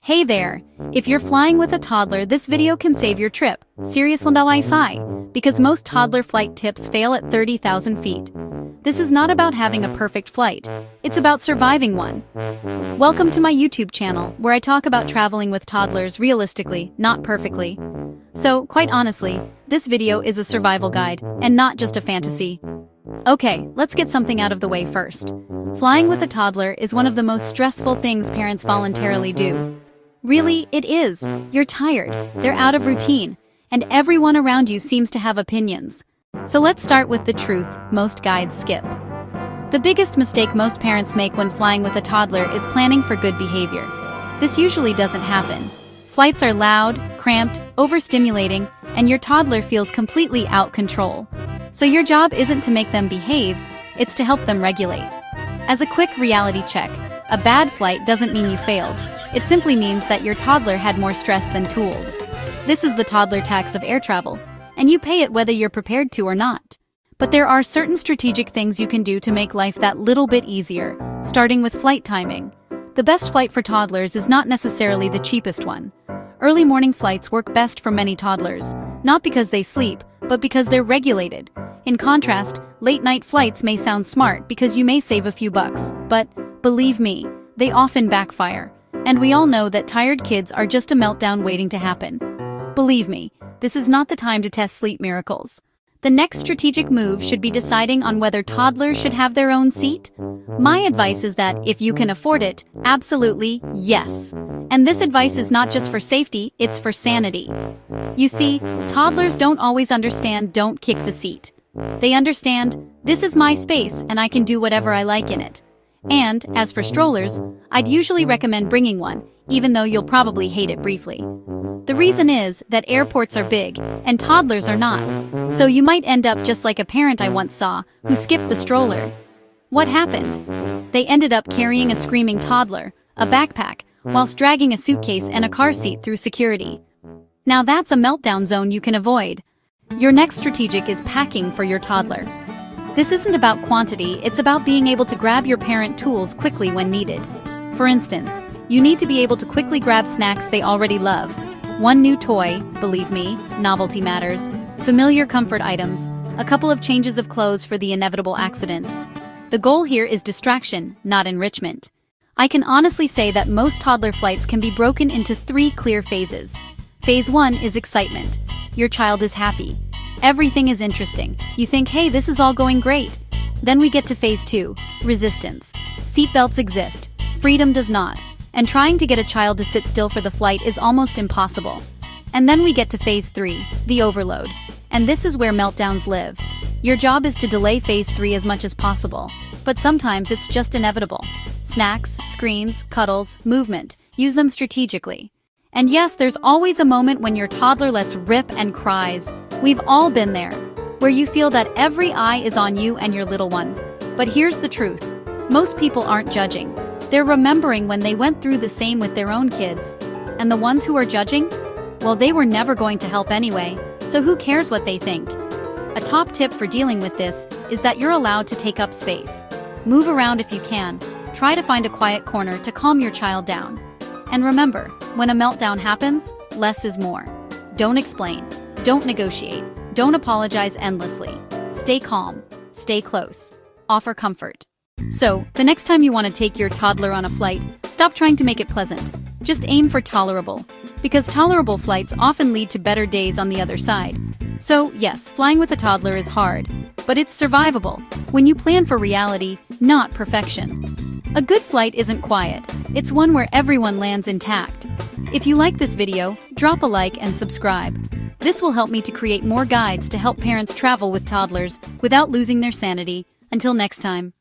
Hey there! If you're flying with a toddler, this video can save your trip. Seriously, now I sigh. Because most toddler flight tips fail at 30,000 feet. This is not about having a perfect flight. It's about surviving one. Welcome to my YouTube channel, where I talk about traveling with toddlers realistically, not perfectly. So, quite honestly, this video is a survival guide, and not just a fantasy. Okay, let's get something out of the way first. Flying with a toddler is one of the most stressful things parents voluntarily do. Really, it is. You're tired, they're out of routine, and everyone around you seems to have opinions. So let's start with the truth most guides skip. The biggest mistake most parents make when flying with a toddler is planning for good behavior. This usually doesn't happen. Flights are loud, cramped, overstimulating, and your toddler feels completely out of control. So your job isn't to make them behave, it's to help them regulate. As a quick reality check, a bad flight doesn't mean you failed. It simply means that your toddler had more stress than tools. This is the toddler tax of air travel, and you pay it whether you're prepared to or not. But there are certain strategic things you can do to make life that little bit easier, starting with flight timing. The best flight for toddlers is not necessarily the cheapest one. Early morning flights work best for many toddlers, not because they sleep, but because they're regulated. In contrast, late-night flights may sound smart because you may save a few bucks, but, believe me, they often backfire. And we all know that tired kids are just a meltdown waiting to happen. Believe me, this is not the time to test sleep miracles. The next strategic move should be deciding on whether toddlers should have their own seat. My advice is that if you can afford it, absolutely yes. And this advice is not just for safety, it's for sanity. You see, toddlers don't always understand "don't kick the seat." They understand, this is my space and I can do whatever I like in it. And, as for strollers, I'd usually recommend bringing one, even though you'll probably hate it briefly. The reason is that airports are big, and toddlers are not. So you might end up just like a parent I once saw, who skipped the stroller. What happened? They ended up carrying a screaming toddler, a backpack, whilst dragging a suitcase and a car seat through security. Now that's a meltdown zone you can avoid. Your next strategic is packing for your toddler. This isn't about quantity, it's about being able to grab your parent tools quickly when needed. For instance, you need to be able to quickly grab snacks they already love. One new toy, believe me, novelty matters, familiar comfort items, a couple of changes of clothes for the inevitable accidents. The goal here is distraction, not enrichment. I can honestly say that most toddler flights can be broken into 3 clear phases. Phase 1 is excitement. Your child is happy. Everything is interesting. You think, hey, this is all going great. Then we get to phase 2, resistance. Seatbelts exist. Freedom does not. And trying to get a child to sit still for the flight is almost impossible. And then we get to phase 3, the overload. And this is where meltdowns live. Your job is to delay phase 3 as much as possible. But sometimes it's just inevitable. Snacks, screens, cuddles, movement. Use them strategically. And yes, there's always a moment when your toddler lets rip and cries. We've all been there, where you feel that every eye is on you and your little one. But here's the truth. Most people aren't judging. They're remembering when they went through the same with their own kids. And the ones who are judging? Well, they were never going to help anyway, so who cares what they think? A top tip for dealing with this is that you're allowed to take up space. Move around if you can. Try to find a quiet corner to calm your child down. And remember, when a meltdown happens, less is more. Don't explain. Don't negotiate. Don't apologize endlessly. Stay calm. Stay close. Offer comfort. So, the next time you want to take your toddler on a flight, stop trying to make it pleasant. Just aim for tolerable. Because tolerable flights often lead to better days on the other side. So, yes, flying with a toddler is hard, but it's survivable when you plan for reality, not perfection. A good flight isn't quiet. It's one where everyone lands intact. If you like this video, drop a like and subscribe. This will help me to create more guides to help parents travel with toddlers without losing their sanity. Until next time.